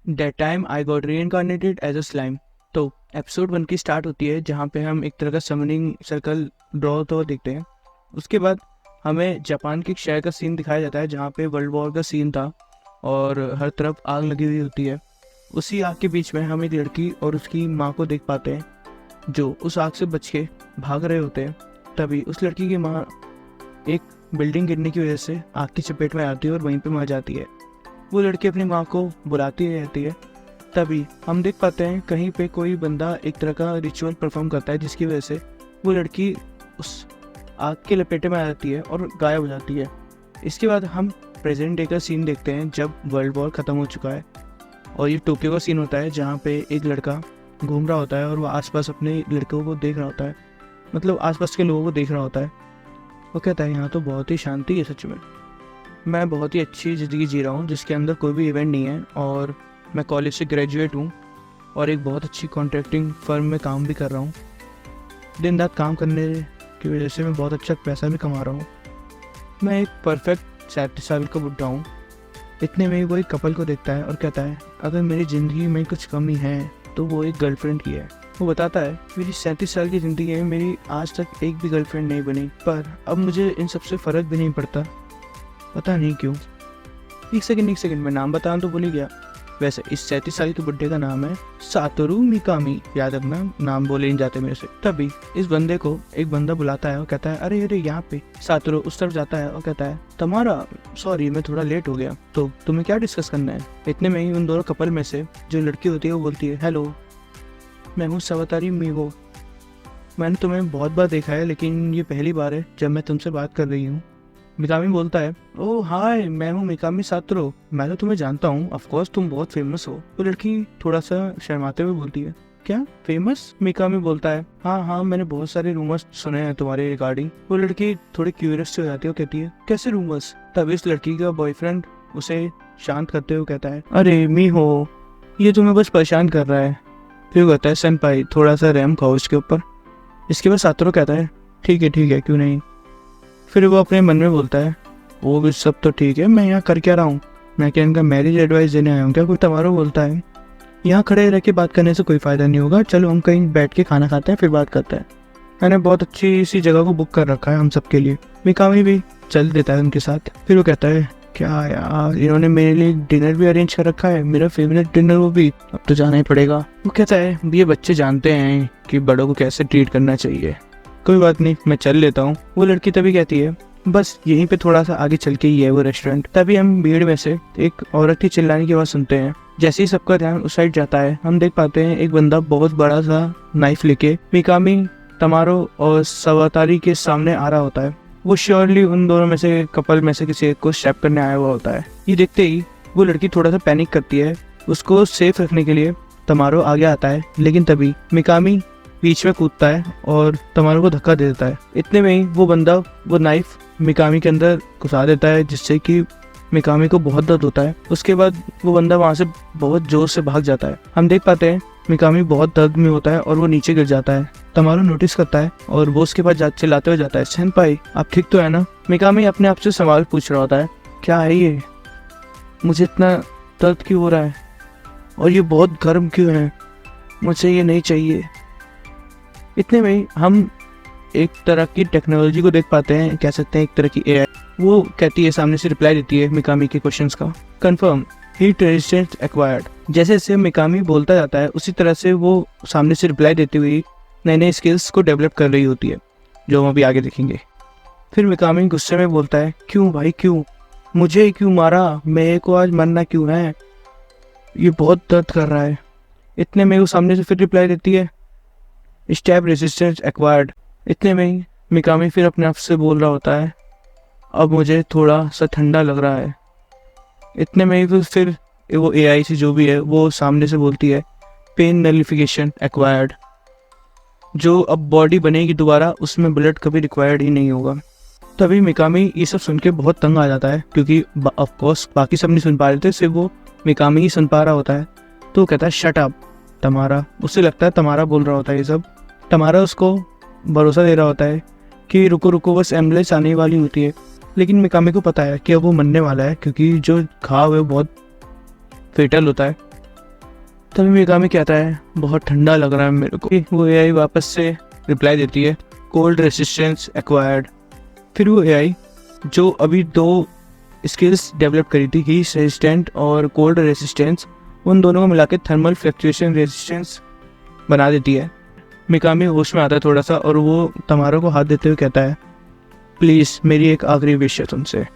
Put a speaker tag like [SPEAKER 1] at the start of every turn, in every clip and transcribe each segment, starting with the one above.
[SPEAKER 1] That time I got reincarnated as a slime. तो episode 1 की start होती है जहाँ पे हम एक तरह का समनिंग सर्कल ड्रॉ होता हुआ देखते हैं। उसके बाद हमें जापान के एक शहर का सीन दिखाया जाता है जहाँ पे वर्ल्ड वॉर का सीन था और हर तरफ आग लगी हुई होती है। उसी आग के बीच में हम एक लड़की और उसकी माँ को देख पाते हैं जो उस आग से बच के भाग रहे होते हैं। तभी उस लड़की की माँ एक बिल्डिंग गिरने की वजह से आग की चपेट में आती है और वहीं पे मर जाती है। वो लड़की अपनी माँ को बुलाती रहती है। तभी हम देख पाते हैं कहीं पे कोई बंदा एक तरह का रिचुअल परफॉर्म करता है जिसकी वजह से वो लड़की उस आग के लपेटे में आ जाती है और गायब हो जाती है। इसके बाद हम प्रेजेंट डे का सीन देखते हैं जब वर्ल्ड वॉर ख़त्म हो चुका है और ये टोक्यो का सीन होता है जहाँ पे एक लड़का घूम रहा होता है और वो आसपास अपने लड़कों को देख रहा होता है, मतलब आसपास के लोगों को देख रहा होता है। वो कहता है यहाँ तो बहुत ही शांति है, सच में मैं बहुत ही अच्छी ज़िंदगी जी रहा हूँ जिसके अंदर कोई भी इवेंट नहीं है और मैं कॉलेज से ग्रेजुएट हूँ और एक बहुत अच्छी कॉन्ट्रैक्टिंग फर्म में काम भी कर रहा हूँ। दिन रात काम करने की वजह से मैं बहुत अच्छा पैसा भी कमा रहा हूँ। मैं एक परफेक्ट 37 साल का बुढ़ा हूँ। इतने में ही वो एक कपल को देखता है और कहता है अगर मेरी ज़िंदगी में कुछ कमी है तो वो एक गर्लफ्रेंड की है। वो बताता है मेरी 37 साल की ज़िंदगी में मेरी आज तक एक भी गर्लफ्रेंड नहीं बनी, पर अब मुझे इन सबसे फ़र्क भी नहीं पड़ता, पता नहीं क्यों। एक सेकंड मैं नाम बताऊं तो भूल ही गया। वैसे इस 37 साल के बुड्ढे का नाम है सातोरू मिकामी। याद रखना, नाम बोले नहीं जाते मेरे से। तभी इस बंदे को एक बंदा बुलाता है और कहता है अरे यहाँ पे। सातोरू उस तरफ जाता है और कहता है तुम्हारा सॉरी मैं थोड़ा लेट हो गया, तो तुम्हें क्या डिस्कस करना है। इतने में ही उन दोनों कपल में से जो लड़की होती है वो बोलती है हेलो मैं हूँ सवातारी मीगो। मैंने तुम्हें बहुत बार देखा है लेकिन ये पहली बार है जब मैं तुमसे बात कर रही हूँ। मिकामी बोलता है ओह हाय मैं हूँ मिकामी सातोरू, मैं तो तुम्हें जानता हूँ, ऑफ कोर्स तुम बहुत फेमस हो। तो लड़की थोड़ा सा शर्माते हुए बोलती है क्या फेमस। मिकामी बोलता है हाँ मैंने बहुत सारे रूमर्स सुने हैं तुम्हारे रिगार्डिंग। वो लड़की थोड़ी क्यूरियस हो जाती है और कहती है कैसे रूमर्स। तब इस लड़की का बॉयफ्रेंड उसे शांत करते हुए कहता है अरे मी हो ये तुम्हें बस परेशान कर रहा है। फिर कहता है सेनपाई थोड़ा सा रैम खाओ इसके ऊपर। इसके बाद सातोरू कहता है ठीक है क्यों नहीं। फिर वो अपने मन में बोलता है वो भी सब तो ठीक है, मैं यहाँ कर क्या रहा हूँ, मैं क्या इनका मैरिज एडवाइस देने आया हूँ क्या। कोई तमारो बोलता है यहाँ खड़े रह के बात करने से कोई फ़ायदा नहीं होगा, चलो हम कहीं बैठ के खाना खाते हैं फिर बात करते हैं। मैंने बहुत अच्छी सी जगह को बुक कर रखा है हम सब के लिए। मिकामी भी चल देता है उनके साथ। फिर वो कहता है क्या यार इन्होंने मेरे लिए डिनर भी अरेंज कर रखा है, मेरा फेवरेट डिनर वो भी, अब तो जाना ही पड़ेगा। वो कहता है ये बच्चे जानते हैं कि बड़ों को कैसे ट्रीट करना चाहिए, कोई बात नहीं मैं चल लेता हूँ। वो लड़की तभी कहती है बस यहीं पे थोड़ा सा आगे चल के ही है वो रेस्टोरेंट। तभी हम भीड़ में से एक औरत की चिल्लाने की आवाज़ सुनते हैं। जैसे ही सबका ध्यान उस साइड जाता है हम देख पाते हैं एक बंदा बहुत बड़ा सा नाइफ लेके मिकामी तमारो और सवातारी के सामने आ रहा होता है। वो श्योरली उन दोनों में से कपल में से किसी एक को स्टैप करने आया हुआ होता है। ये देखते ही वो लड़की थोड़ा सा पैनिक करती है। उसको सेफ रखने के लिए तमारो आगे आता है लेकिन तभी मिकामी बीच में कूदता है और तमारो को धक्का दे देता है। इतने में ही वो बंदा वो नाइफ मिकामी के अंदर घुसा देता है जिससे कि मिकामी को बहुत दर्द होता है। उसके बाद वो बंदा वहाँ से बहुत जोर से भाग जाता है। हम देख पाते हैं मिकामी बहुत दर्द में होता है और वो नीचे गिर जाता है। तमारो नोटिस करता है और वो उसके पास चिल्लाते हुए जाता है सेनपाई आप ठीक तो है ना। मिकामी अपने आप से सवाल पूछ रहा होता है क्या है ये, मुझे इतना दर्द क्यों हो रहा है और ये बहुत गर्म क्यों है, मुझे ये नहीं चाहिए। इतने में हम एक तरह की टेक्नोलॉजी को देख पाते हैं, कह सकते हैं एक तरह की एआई। वो कहती है सामने से रिप्लाई देती है मिकामी के क्वेश्चंस का कंफर्म हीट रेजिस्टेंस एक्वायर्ड। जैसे जैसे मिकामी बोलता जाता है उसी तरह से वो सामने से रिप्लाई देती हुई नए नए स्किल्स को डेवलप कर रही होती है जो हम अभी आगे देखेंगे। फिर मिकामी गुस्से में बोलता है क्यों भाई क्यों, मुझे क्यों मारा, मेरे को आज मरना क्यों है, ये बहुत दर्द कर रहा है। इतने में वो सामने से फिर रिप्लाई देती है स्टैब रेजिस्टेंस एक्वायर्ड। इतने में ही मिकामी फिर अपने आप से बोल रहा होता है अब मुझे थोड़ा सा ठंडा लग रहा है। इतने में ही फिर वो एआई से जो भी है वो सामने से बोलती है पेन नलिफिकेशन एक्वायर्ड, जो अब बॉडी बनेगी दोबारा उसमें ब्लड कभी रिक्वायर्ड ही नहीं होगा। तभी मिकामी ये सब सुन के बहुत तंग आ जाता है क्योंकि ऑफ कोर्स बाकी सब नहीं सुन पा रहे थे, सिर्फ वो मिकामी ही सुन पा रहा होता है। तो वो कहता है शट अप तमारा। उसे लगता है तमारा बोल रहा होता है ये सब। तमारा उसको भरोसा दे रहा होता है कि रुको बस एम्बुलेंस आने वाली होती है। लेकिन मिकामी को पता है कि अब वो मरने वाला है क्योंकि जो घाव है वो बहुत फेटल होता है। तभी मिकामी कहता है बहुत ठंडा लग रहा है मेरे को। वो एआई वापस से रिप्लाई देती है कोल्ड रेसिस्टेंस एक्वायर्ड। फिर वो एआई जो अभी 2 स्किल्स डेवलप करी थी, हीट रेजिस्टेंट और कोल्ड रेसिस्टेंस, उन दोनों को मिला के थर्मल फ्लक्चुएशन रेजिस्टेंस बना देती है। मिकामी होश में आता है थोड़ा सा और वो तमारो को हाथ देते हुए कहता है प्लीज़ मेरी एक आखिरी विश है तुमसे,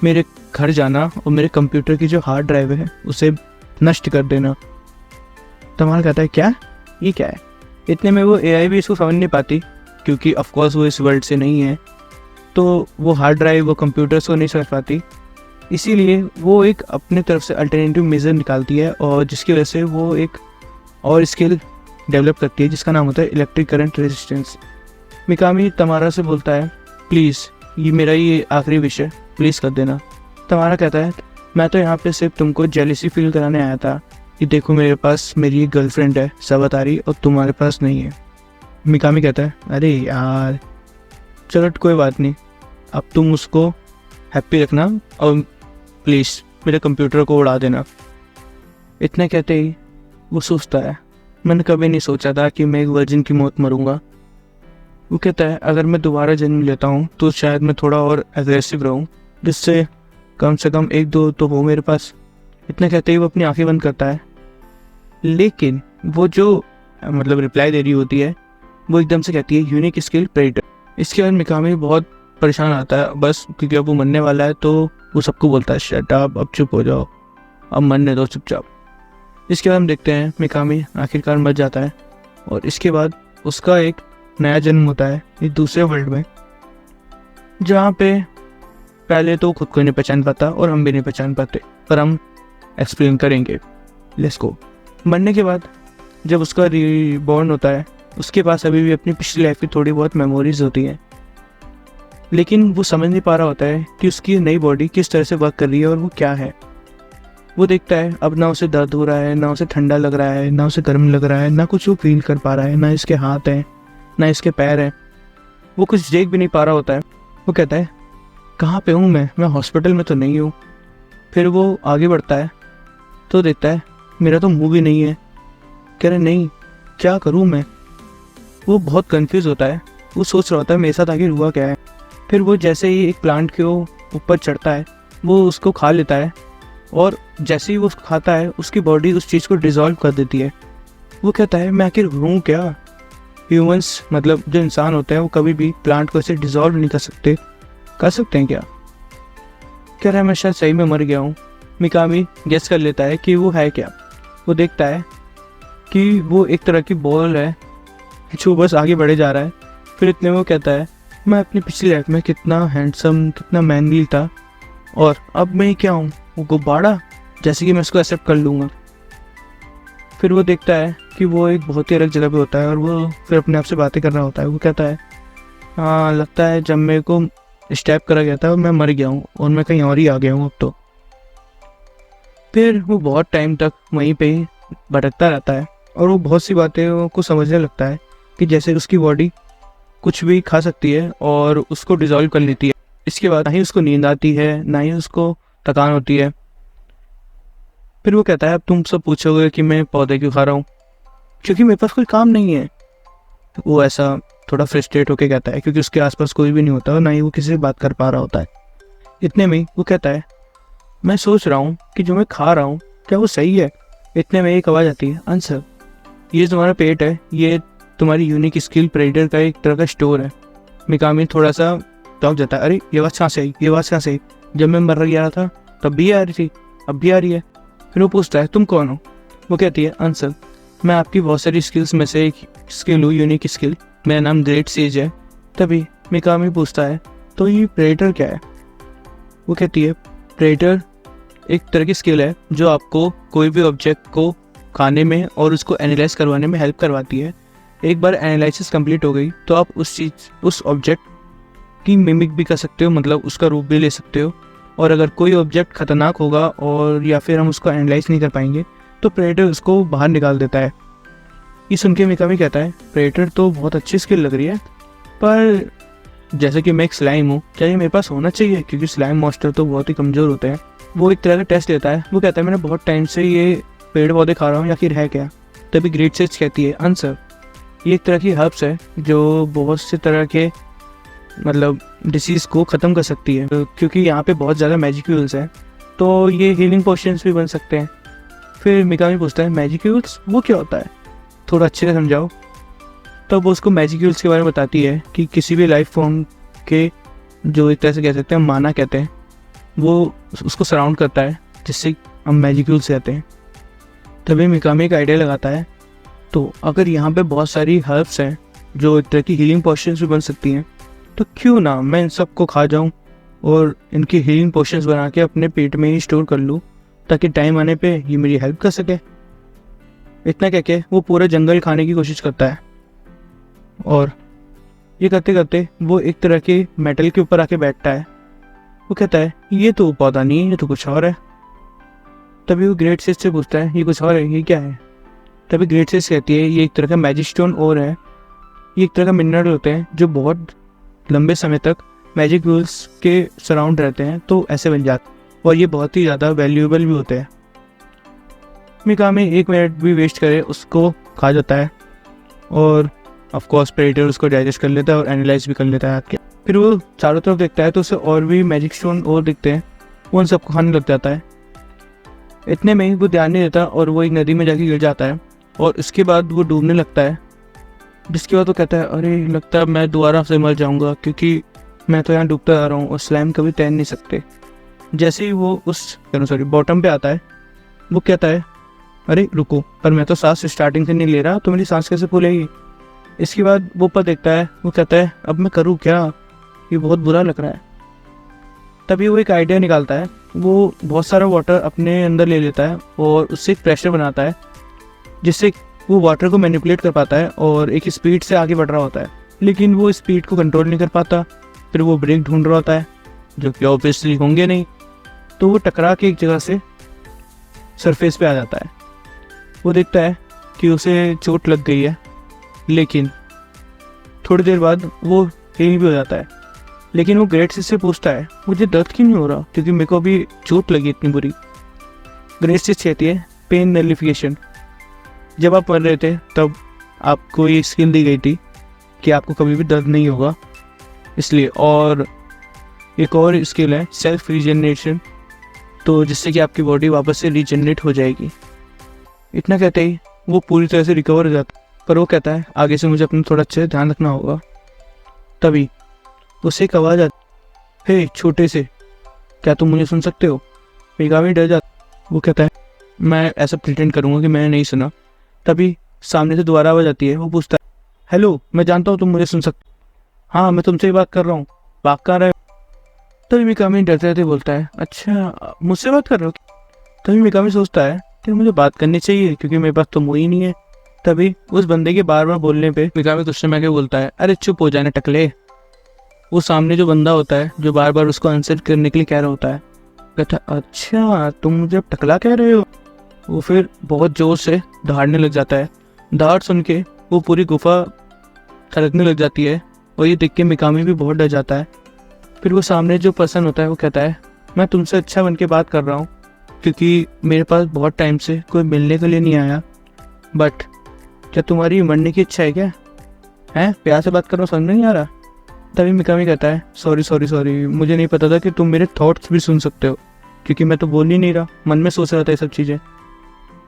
[SPEAKER 1] मेरे घर जाना और मेरे कंप्यूटर की जो हार्ड ड्राइव है उसे नष्ट कर देना। तमारो कहता है क्या, ये क्या है? इतने में वो एआई भी इसको समझ नहीं पाती क्योंकि ऑफकोर्स वो इस वर्ल्ड से नहीं है, तो वो हार्ड ड्राइव वो कंप्यूटर्स को नहीं समझ पाती, इसीलिए वो एक अपने तरफ से अल्टरनेटिव मेजर निकालती है और जिसकी वजह से वो एक और स्किल डेवलप करती है जिसका नाम होता है इलेक्ट्रिक करंट रेजिस्टेंस। मिकामी तमारा से बोलता है प्लीज़ ये मेरा ये आखिरी विश है, प्लीज़ कर देना। तमारा कहता है मैं तो यहाँ पे सिर्फ तुमको जेलिसी फील कराने आया था कि देखो मेरे पास मेरी एक गर्लफ्रेंड है सवातारी और तुम्हारे पास नहीं है। मिकामी कहता है अरे यार चलो कोई बात नहीं, अब तुम उसको हैप्पी रखना और प्लीज़ मेरे कंप्यूटर को उड़ा देना। इतने कहते ही वो सोचता है मैंने कभी नहीं सोचा था कि मैं एक वर्जिन की मौत मरूंगा। वो कहता है अगर मैं दोबारा जन्म लेता हूँ तो शायद मैं थोड़ा और एग्रेसिव रहूँ, जिससे कम से कम 1-2 तो हो मेरे पास। इतना कहते ही वो अपनी आंखें बंद करता है, लेकिन वो जो मतलब रिप्लाई दे रही होती है वो एकदम से कहती है यूनिक स्किल प्रेडेटर। इसके बाद मिकामी बहुत परेशान आता है बस क्योंकि अब वो मरने वाला है, तो वो सबको बोलता है शट अप, अब चुप हो जाओ, अब मरने दो चुपचाप। इसके बाद हम देखते हैं मिकामी आखिरकार मर जाता है और इसके बाद उसका एक नया जन्म होता है एक दूसरे वर्ल्ड में, जहाँ पे पहले तो खुद को नहीं पहचान पाता और हम भी नहीं पहचान पाते, पर हम एक्सप्लेन करेंगे। Let's go. मरने के बाद जब उसका रीबॉर्न होता है उसके पास अभी भी अपनी पिछली लाइफ की थोड़ी बहुत मेमोरीज होती हैं, लेकिन वो समझ नहीं पा रहा होता है कि उसकी नई बॉडी किस तरह से वर्क कर रही है और वो क्या है। वो देखता है अब ना उसे दर्द हो रहा है, ना उसे ठंडा लग रहा है, ना उसे गर्म लग रहा है, ना कुछ वो फील कर पा रहा है, ना इसके हाथ हैं ना इसके पैर हैं, वो कुछ देख भी नहीं पा रहा होता है। वो कहता है कहाँ पे हूँ मैं हॉस्पिटल में तो नहीं हूँ। फिर वो आगे बढ़ता है तो देखता है मेरा तो मुंह भी नहीं है। कह रहे नहीं क्या करूँ मैं। वो बहुत कंफ्यूज होता है, वो सोच रहा होता है मेरे साथ आगे हुआ क्या है। फिर वो जैसे ही एक प्लांट के ऊपर चढ़ता है वो उसको खा लेता है और जैसे ही वो उसको खाता है उसकी बॉडी उस चीज़ को डिज़ोल्व कर देती है। वो कहता है मैं आखिर हूँ क्या। ह्यूमंस मतलब जो इंसान होते हैं वो कभी भी प्लांट को ऐसे डिज़ोल्व नहीं कर सकते हैं क्या। कह रहा है मैं शायद सही में मर गया हूँ। मिकामी गेस कर लेता है कि वो है क्या। वो देखता है कि वो एक तरह की बॉल है जो बस आगे बढ़े जा रहा है। फिर इतने में वो कहता है मैं अपनी पिछली लाइफ में कितना हैंडसम कितना मैनली था और अब मैं क्या हूँ, वो गुब्बारा, जैसे कि मैं इसको एक्सेप्ट कर लूँगा। फिर वो देखता है कि वो एक बहुत ही अलग जगह पे होता है और वो फिर अपने आप से बातें कर रहा होता है। वो कहता है हाँ लगता है जब मेरे को स्टैप करा गया था मैं मर गया हूँ और मैं कहीं और ही आ गया हूँ अब तो। फिर वो बहुत टाइम तक वहीं पे ही भटकता रहता है और वो बहुत सी बातें को समझने लगता है कि जैसे उसकी बॉडी कुछ भी खा सकती है और उसको डिज़ोल्व कर लेती है। इसके बाद ना ही उसको नींद आती है ना ही उसको थकान होती है। फिर वो कहता है अब तुम सब पूछोगे कि मैं पौधे क्यों खा रहा हूँ, क्योंकि मेरे पास कोई काम नहीं है। वो ऐसा थोड़ा फ्रस्ट्रेट होकर कहता है क्योंकि उसके आसपास कोई भी नहीं होता और ना ही वो किसी से बात कर पा रहा होता है। इतने में वो कहता है मैं सोच रहा हूँ कि जो मैं खा रहा हूँ क्या वो सही है। इतने में एक आवाज़ आती है आंसर, ये तुम्हारा पेट है, ये तुम्हारी यूनिक स्किल प्रेडेटर का एक तरह का स्टोर है। मिकामी थोड़ा सा चौंक जाता है, अरे ये बात कहाँ से आई, ये बात कहाँ से आई, जब मैं मर गया था तब भी आ रही थी अब भी आ रही है। फिर वो पूछता है तुम कौन हो। वो कहती है आंसर मैं आपकी बहुत सारी स्किल्स में से एक स्किल हूँ, यूनिक स्किल, मेरा नाम ग्रेट सेज है। तभी मिकामी पूछता है तो ये प्रेडेटर क्या है। वो कहती है प्रेडेटर एक तरह की स्किल है जो आपको कोई भी ऑब्जेक्ट को खाने में और उसको एनालाइज करवाने में हेल्प करवाती है। एक बार एनालिसिस कंप्लीट हो गई तो आप उस ऑब्जेक्ट की मिमिक भी कर सकते हो, मतलब उसका रूप भी ले सकते हो। और अगर कोई ऑब्जेक्ट खतरनाक होगा और या फिर हम उसको एनालाइज नहीं कर पाएंगे तो प्रेडेटर उसको बाहर निकाल देता है। ये सुन के मिकामी कहता है प्रेडेटर तो बहुत अच्छी स्किल लग रही है, पर जैसे कि मैं एक स्लाइम हूँ क्या ये मेरे पास होना चाहिए, क्योंकि स्लाइम मॉन्स्टर तो बहुत ही कमज़ोर होते हैं। वो एक तरह का टेस्ट लेता है। वो कहता है मैंने बहुत टाइम से ये पेड़ पौधे खा रहा हूँ या फिर है क्या? तभी ग्रेट सिक्स कहती है, आंसर, ये एक तरह की हर्ब्स है जो बहुत से तरह के मतलब डिसीज़ को ख़त्म कर सकती है, क्योंकि यहाँ पे बहुत ज़्यादा मैजिक्यूल्स हैं, तो ये हीलिंग पोशंस भी बन सकते हैं। फिर मिकामी पूछता है, मैजिक्यूल्स वो क्या होता है, थोड़ा अच्छे से समझाओ। तब वो उसको मैजिक्यूल्स के बारे में बताती है कि किसी भी लाइफ फॉर्म के जो एक तरह से कह सकते हैं माना कहते हैं, वो उसको सराउंड करता है, जिससे हम मैजिक्यूल्स कहते हैं। तभी मिकामी एक आइडिया लगाता है, तो अगर यहाँ पे बहुत सारी हर्ब्स हैं जो एक तरह की हीलिंग पोशंस भी बन सकती हैं, तो क्यों ना मैं इन सबको खा जाऊँ और इनकी हीलिंग पोशंस बना के अपने पेट में ही स्टोर कर लूँ, ताकि टाइम आने पे ये मेरी हेल्प कर सके। इतना कह के वो पूरा जंगल खाने की कोशिश करता है, और ये करते करते वो एक तरह के मेटल के ऊपर आके बैठता है। वो कहता है, ये तो पौधा नहीं है, ये तो कुछ और है। तभी वो ग्रेट सिक्स से पूछता है, ये कुछ और है, ये क्या है? तभी ग्रेट सिक्स कहती है, ये एक तरह का मैजिक स्टोन और है, ये एक तरह का मिनरल होते हैं जो बहुत लंबे समय तक मैजिक रूल्स के सराउंड रहते हैं, तो ऐसे बन जाते, और ये बहुत ही ज़्यादा वैल्यूएबल भी होते हैं। मिकामी 1 मिनट भी वेस्ट करे उसको खा जाता है, और ऑफ कोर्स प्रेडेटर उसको डाइजेस्ट कर लेता है और एनालाइज भी कर लेता है आके। फिर वो चारों तरफ देखता है तो उसे और भी मैजिक स्टोन और दिखते हैं, वो उन सबको खाने लग जाता है। इतने में ही वो ध्यान नहीं देता और वो एक नदी में जाके गिर जाता है, और इसके बाद वो डूबने लगता है। जिसके बाद वो कहता है, अरे लगता है मैं दोबारा से मर जाऊंगा, क्योंकि मैं तो यहाँ डूबता जा रहा हूँ और स्लाइम कभी तैर नहीं सकते। जैसे ही वो उस बॉटम पे आता है, वो कहता है, अरे रुको, पर मैं तो सांस स्टार्टिंग से नहीं ले रहा, तो मेरी सांस कैसे फूलेगी? इसके बाद वो ऊपर देखता है, वो कहता है, अब मैं करूँ क्या, ये बहुत बुरा लग रहा है। तभी वो एक आइडिया निकालता है, वो बहुत सारा वाटर अपने अंदर ले लेता है और उससे एक प्रेशर बनाता है, जिससे वो वाटर को मैनिपुलेट कर पाता है और एक स्पीड से आगे बढ़ रहा होता है। लेकिन वो स्पीड को कंट्रोल नहीं कर पाता। फिर वो ब्रेक ढूंढ रहा होता है, जो कि ऑब्वियसली होंगे नहीं, तो वो टकरा के एक जगह से सरफेस पे आ जाता है। वो देखता है कि उसे चोट लग गई है, लेकिन थोड़ी देर बाद वो हील भी हो जाता है। लेकिन वो ग्रेट सिक्स से पूछता है, मुझे दर्द क्यों नहीं हो रहा, क्योंकि मेरे को अभी चोट लगी इतनी बुरी। ग्रेट सिक्स कहती है, पेन नलिफिकेशन। जब आप पढ़ रहे थे तब आपको ये स्किल दी गई थी कि आपको कभी भी दर्द नहीं होगा, इसलिए। और एक और स्किल है सेल्फ रीजनरेशन, तो जिससे कि आपकी बॉडी वापस से रीजनरेट हो जाएगी। इतना कहते ही वो पूरी तरह से रिकवर हो जाता है, पर वो कहता है, आगे से मुझे अपना थोड़ा अच्छे से ध्यान रखना होगा। तभी उसे एक आवाज़ आती, हे छोटे से, क्या तुम मुझे सुन सकते हो? मिकामी डर जाता। वो कहता है, मैं ऐसा प्रिटेंड करूँगा कि मैंने नहीं सुना। तभी सामने से दोबारा आवाज़ आती है। वो पूछता है, हेलो, मैं जानता हूँ तुम मुझे सुन सकते। हाँ, मैं तुमसे ही बात कर रहा हूँ, भाग कहाँ रहे हो? तभी मिकामी डरते डरते बोलता है, अच्छा मुझसे बात कर रहे हो? तभी मिकामी सोचता है कि मुझे बात करनी चाहिए, क्योंकि मेरे पास तो मुँह ही नहीं है। तभी उस बंदे के बार बार बोलने पे मिकामी गुस्से में आके बोलता है, अरे चुप हो जाने टकले। वो सामने जो बंदा होता है जो बार बार उसको आंसर करने के लिए कह रहा होता है, कहता है, अच्छा तुम मुझे अब टकला कह रहे हो? वो फिर बहुत जोर से दहाड़ने लग जाता है। दहाड़ सुन के वो पूरी गुफा खड़कने लग जाती है, और ये देख के मिकामी भी बहुत डर जाता है। फिर वो सामने जो पर्सन होता है वो कहता है, मैं तुमसे अच्छा बन के बात कर रहा हूँ, क्योंकि मेरे पास बहुत टाइम से कोई मिलने के लिए नहीं आया, बट क्या तुम्हारी मरने की इच्छा है क्या? हैं, प्यार से बात कर रहा हूँ, समझ नहीं आ रहा? तभी मिकामी कहता है, सॉरी, मुझे नहीं पता था कि तुम मेरे थॉट्स भी सुन सकते हो, क्योंकि मैं तो बोल ही नहीं रहा, मन में सोच रहा था ये सब चीज़ें।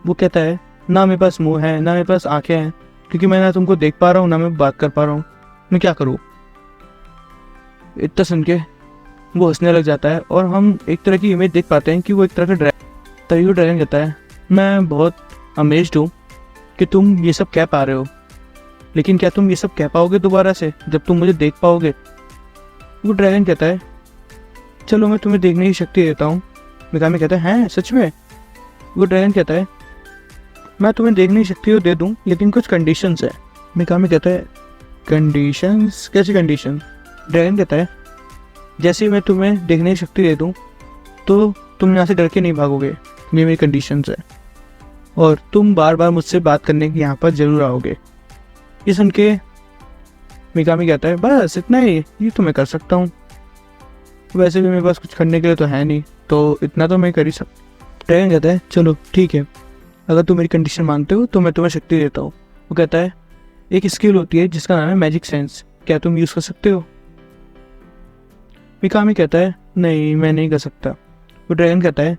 [SPEAKER 1] वो कहता है, ना मेरे पास मुंह है, ना मेरे पास आंखें हैं, क्योंकि मैं ना तुमको देख पा रहा हूँ, ना मैं बात कर पा रहा हूँ, मैं क्या करूँ? इतना सुन के वो हंसने लग जाता है, और हम एक तरह की इमेज देख पाते हैं कि वो एक तरह का ड्रैगन। तभी वो ड्रैगन कहता है, मैं बहुत अमेज्ड हूँ कि तुम ये सब कह पा रहे हो, लेकिन क्या तुम ये सब कह पाओगे दोबारा से जब तुम मुझे देख पाओगे? वो ड्रैगन कहता है, चलो मैं तुम्हें देखने की शक्ति देता हूँ। मिकामी कहता है, हैं सच में? वो ड्रैगन कहता है, मैं तुम्हें देखने की शक्ति तो दे दूँ, लेकिन कुछ कंडीशंस है। मिकामी कहता है, कंडीशंस? कैसी कंडीशन? ड्रैगन कहता है, जैसे ही मैं तुम्हें देखने की शक्ति दे दूँ तो तुम यहाँ से डर के नहीं भागोगे, ये मेरी कंडीशंस है, और तुम बार बार मुझसे बात करने के यहाँ पर जरूर आओगे। ये सुन के मिकामी कहता है, बस इतना ही, ये तो मैं कर सकता हूँ, वैसे भी मेरे पास कुछ करने के लिए तो है नहीं, तो इतना तो मैं कर ही सकता। ड्रैगन कहता है, चलो ठीक है, अगर तुम मेरी कंडीशन मानते हो तो मैं तुम्हें शक्ति देता हूँ। वो कहता है एक स्किल होती है जिसका नाम है मैजिक सेंस, क्या तुम यूज़ कर सकते हो? मिकामी कहता है नहीं, मैं नहीं कर सकता। वो ड्रैगन कहता है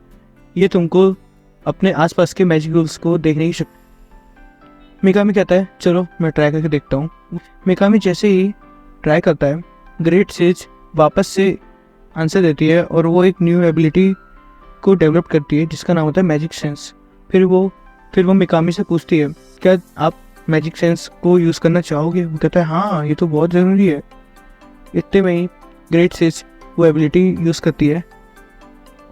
[SPEAKER 1] ये तुमको अपने आसपास के मैजिक रूल्स को देखने की शक्ति। मिकामी कहता है चलो मैं ट्राई करके देखता हूँ। मिकामी जैसे ही ट्राई करता है, ग्रेट सेज वापस से आंसर देती है और वो एक न्यू एबिलिटी को डेवलप करती है जिसका नाम होता है मैजिक सेंस। फिर वो मिकामी से पूछती है क्या आप मैजिक सेंस को यूज़ करना चाहोगे? वो कहता है हाँ, ये तो बहुत ज़रूरी है। इतने में ही ग्रेट सेज वो एबिलिटी यूज़ करती है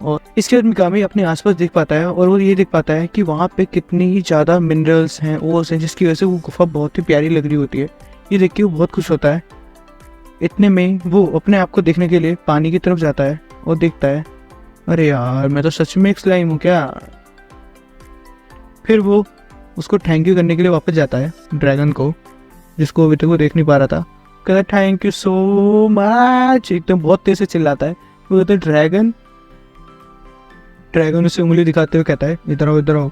[SPEAKER 1] और इसके बाद मिकामी अपने आसपास देख पाता है और वो ये देख पाता है कि वहाँ पे कितनी ही ज़्यादा मिनरल्स हैं, ओर्स हैं, जिसकी वजह से वो गुफा बहुत ही प्यारी लग रही होती है। ये देख के वो बहुत खुश होता है। इतने में वो अपने आप को देखने के लिए पानी की तरफ जाता है और देखता है अरे यार, मैं तो सच में एक स्लाइम हूँ क्या? फिर वो उसको थैंक यू करने के लिए वापस जाता है ड्रैगन को, जिसको अभी तक वो देख नहीं पा रहा था। कहता है थैंक यू सो मच, एकदम बहुत तेज से चिल्लाता है। वो कहता है ड्रैगन उसे उंगली दिखाते हुए कहता है इधर आओ इधर आओ।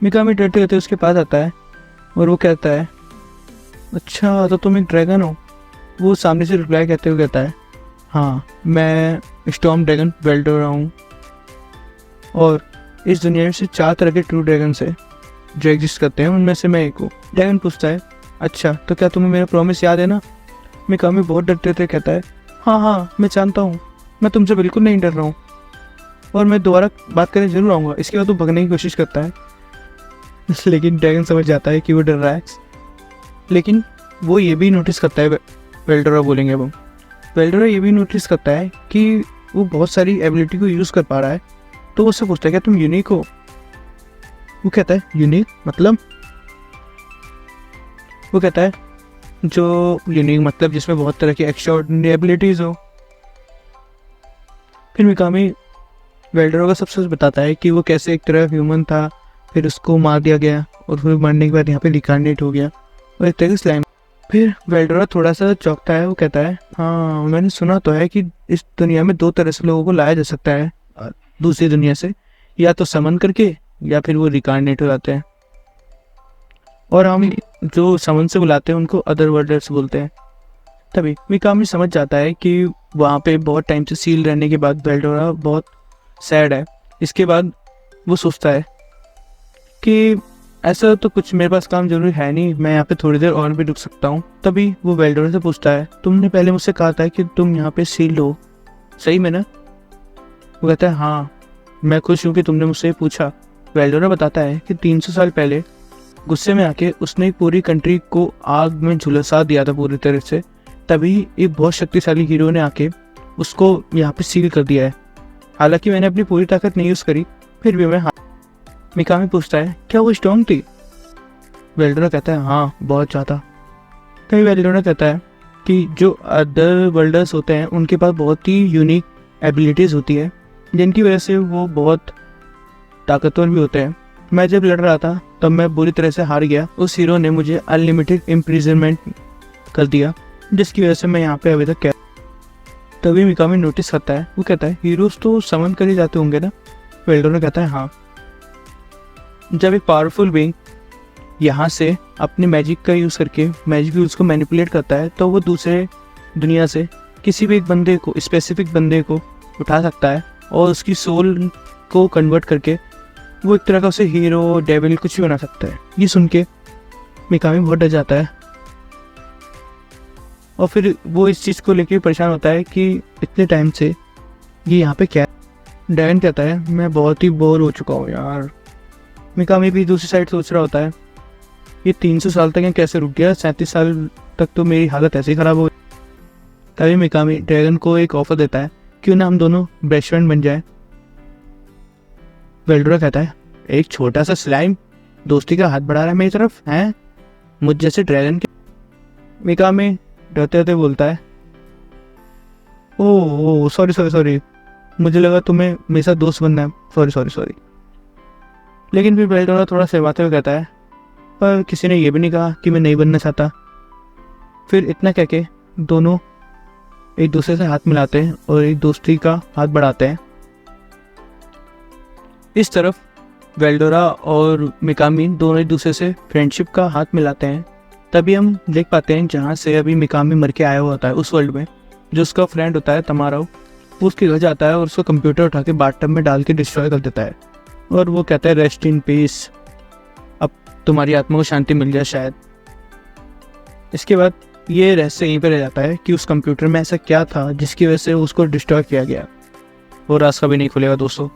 [SPEAKER 1] मिकामी डरते डरते उसके पास आता है और वो कहता है अच्छा तो तुम एक ड्रैगन हो? वो सामने से रिप्लाई कहते हुए कहता है हाँ, मैं स्टॉर्म ड्रैगन वेल्डोरा हूँ और इस दुनिया में से 4 तरह के ट्रू ड्रैगन है जो एग्जिस्ट करते हैं, उनमें से मैं एक हूँ। ड्रैगन पूछता है अच्छा तो क्या तुम्हें मेरा प्रॉमिस याद है ना? मिकामी बहुत डरते डरते कहता है हाँ मैं जानता हूँ, मैं तुमसे बिल्कुल नहीं डर रहा हूँ और मैं दोबारा बात करने जरूर आऊँगा। इसके बाद वो भगने की कोशिश करता है लेकिन ड्रैगन समझ जाता है कि वो डर रहा है। लेकिन वो ये भी नोटिस करता है, वेल्डोरा बोलेंगे वो, वेल्डोरा ये भी नोटिस करता है कि वो बहुत सारी एबिलिटी को यूज़ कर पा रहा है। तो वो उससे पूछता है क्या तुम यूनिक हो? वो कहता है यूनिक मतलब? वो कहता है जो यूनिक मतलब जिसमें बहुत तरह की एक्स्ट्राऑर्डिनरी एबिलिटीज हो। फिर मिकामी वेल्डोरा का सब सच बताता है कि वो कैसे एक तरह ह्यूमन था, फिर उसको मार दिया गया और फिर मरने के बाद यहाँ पे रिकार्नेट हो गया और एक तरह की स्लाइम। फिर वेल्डोरा थोड़ा सा चौंकता है। वो कहता है हाँ, मैंने सुना तो है कि इस दुनिया में 2 तरह से लोगों को लाया जा सकता है दूसरी दुनिया से, या तो समन करके या फिर वो रिकार्नेट हो जाते हैं और हम जो समन से बुलाते हैं उनको अदर वर्ल्डर्स बोलते हैं। तभी मिकामी समझ जाता है कि वहाँ पे बहुत टाइम से सील रहने के बाद वेल्डोरा बहुत सैड है। इसके बाद वो सोचता है कि ऐसा तो कुछ मेरे पास काम जरूरी है नहीं, मैं यहाँ पे थोड़ी देर और भी रुक सकता हूँ। तभी वो वेल्डोरा से पूछता है तुमने पहले मुझसे कहा था कि तुम यहाँ पे सील्ड हो, सही में ना? वो कहता है हाँ, मैं खुश हूँ कि तुमने मुझसे पूछा। वेल्डोरा बताता है कि 300 साल पहले गुस्से में आके उसने एक पूरी कंट्री को आग में झुलसा दिया था पूरी तरह से। तभी एक बहुत शक्तिशाली हीरो ने आके उसको यहाँ पे सील कर दिया है। हालांकि मैंने अपनी पूरी ताकत नहीं यूज़ करी, फिर भी मैं मिकामी पूछता है क्या वो स्ट्रॉन्ग थी? वेल्डोरा कहता है हाँ, बहुत ज़्यादा। तभी वेल्डोरा कहता है कि जो अदर वर्ल्डर्स होते हैं उनके पास बहुत ही यूनिक एबिलिटीज़ होती है जिनकी वजह से वो बहुत ताकतवर भी होते हैं। मैं जब लड़ रहा था तब मैं बुरी तरह से हार गया। उस हीरो ने मुझे अनलिमिटेड इम्प्रिजनमेंट कर दिया, जिसकी वजह से मैं यहाँ पे अभी तक कैद। तभी मिकामी नोटिस करता है। वो कहता है हीरोज तो समन कर ही जाते होंगे ना? वेल्डोरा कहता है हाँ, जब एक पावरफुल बीइंग यहाँ से अपने मैजिक का यूज़ करके मैजिक रूल्स को मैनिपुलेट करता है तो वो दूसरे दुनिया से किसी भी एक बंदे को, स्पेसिफिक बंदे को उठा सकता है और उसकी सोल को कन्वर्ट करके वो एक तरह का उसे हीरो, डेविल कुछ भी बना सकता है। ये सुन के मिकामी बहुत डर जाता है और फिर वो इस चीज़ को लेकर परेशान होता है कि इतने टाइम से ये यहाँ पे क्या है। ड्रैगन कहता है मैं बहुत ही बोर हो चुका हूँ यार। मिकामी भी दूसरी साइड सोच रहा होता है ये 300 साल तक यहाँ कैसे रुक गया, 37 साल तक तो मेरी हालत ऐसे ही ख़राब हो गई। तभी मिकामी ड्रैगन को एक ऑफर देता है क्यों ना हम दोनों बेस्ट फ्रेंड बन जाए। वेल्डोरा कहता है एक छोटा सा स्लाइम दोस्ती का हाथ बढ़ा रहा है मेरी तरफ, हैं मुझ जैसे ड्रैगन के? मिकामी डरते डरते बोलता है ओह सॉरी, मुझे लगा तुम्हें मेरे साथ दोस्त बनना है, सॉरी। लेकिन फिर वेल्डोरा थोड़ा शर्माते हुए कहता है पर किसी ने ये भी नहीं कहा कि मैं नहीं बनना चाहता। फिर इतना कह के दोनों एक दूसरे से हाथ मिलाते हैं और एक दोस्ती का हाथ बढ़ाते हैं। इस तरफ वेल्डोरा और मिकामी दोनों एक दूसरे से फ्रेंडशिप का हाथ मिलाते हैं। तभी हम देख पाते हैं जहाँ से अभी मिकामी मर के आया हुआ होता है उस वर्ल्ड में, जो उसका फ्रेंड होता है तमाराओ, वो उसके घर जाता है और उसको कंप्यूटर उठा के बाथटब में डाल के डिस्ट्रॉय कर देता है। और वो कहता है रेस्ट इन पीस, अब तुम्हारी आत्मा को शांति मिल जाए शायद। इसके बाद ये रहस्य यहीं पर रह जाता है कि उस कंप्यूटर में ऐसा क्या था जिसकी वजह से उसको डिस्ट्रॉय किया गया। वो राज कभी नहीं खुलेगा दोस्तों।